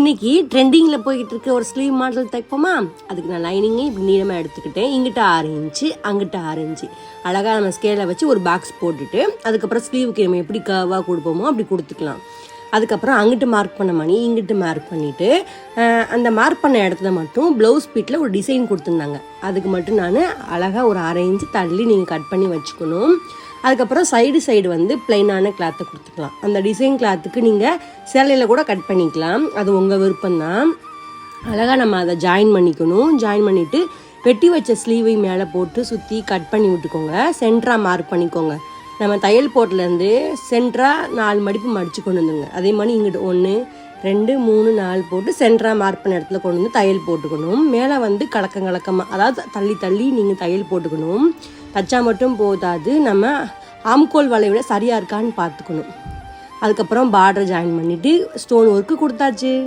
இன்னைக்கு ட்ரெண்டிங்கில் போய்கிட்டு இருக்க ஒரு ஸ்லீவ் மாடல் தைப்போமா. அதுக்கு நான் லைனிங்கே இப்படி நீளமாக எடுத்துக்கிட்டேன். இங்கிட்ட 6 இன்ச்சு, அங்கிட்ட 6 இன்ச்சு. அழகாக நம்ம ஸ்கேலை வச்சு ஒரு பாக்ஸ் போட்டுட்டு அதுக்கப்புறம் ஸ்லீவுக்கு நம்ம எப்படி கர்வாக கொடுப்போமோ அப்படி கொடுத்துக்கலாம். அதுக்கப்புறம் அங்கிட்டு மார்க் பண்ண மணி இங்கிட்டு மார்க் பண்ணிவிட்டு அந்த மார்க் பண்ண இடத்துல மட்டும் ப்ளவுஸ் பீட்டில் ஒரு டிசைன் கொடுத்துருந்தாங்க. அதுக்கு மட்டும் நான் அழகாக ஒரு 1/2 இன்ச்சு தள்ளி நீங்கள் கட் பண்ணி வச்சுக்கணும். அதுக்கப்புறம் சைடு வந்து பிளைனான கிளாத்தை கொடுத்துக்கலாம். அந்த டிசைன் கிளாத்துக்கு நீங்கள் சேலையில் கூட கட் பண்ணிக்கலாம், அது உங்கள் விருப்பம்தான். அழகாக நம்ம அதை ஜாயின் பண்ணிக்கணும். ஜாயின் பண்ணிவிட்டு வெட்டி வச்ச ஸ்லீவை மேலே போட்டு சுற்றி கட் பண்ணி விட்டுக்கோங்க. சென்டராக மார்க் பண்ணிக்கோங்க. நம்ம தையல் போட்டிலேருந்து சென்டராக 4 மடிப்பு மடித்து கொண்டு வந்துங்க. அதே மாதிரி இங்கிட்டு 1 2 3 4 போட்டு சென்டராக மார்க் பண்ண இடத்துல கொண்டு வந்து தையல் போட்டுக்கணும். மேலே வந்து கலக்கமாக அதாவது தள்ளி நீங்கள் தையல் போட்டுக்கணும். தச்சா மட்டும் போதாது, நம்ம ஆம்கோல் வளைவிட சரியாக இருக்கான்னு பார்த்துக்கணும். அதுக்கப்புறம் பார்டர் ஜாயின் பண்ணிவிட்டு ஸ்டோன் ஒர்க்கு கொடுத்தாச்சு.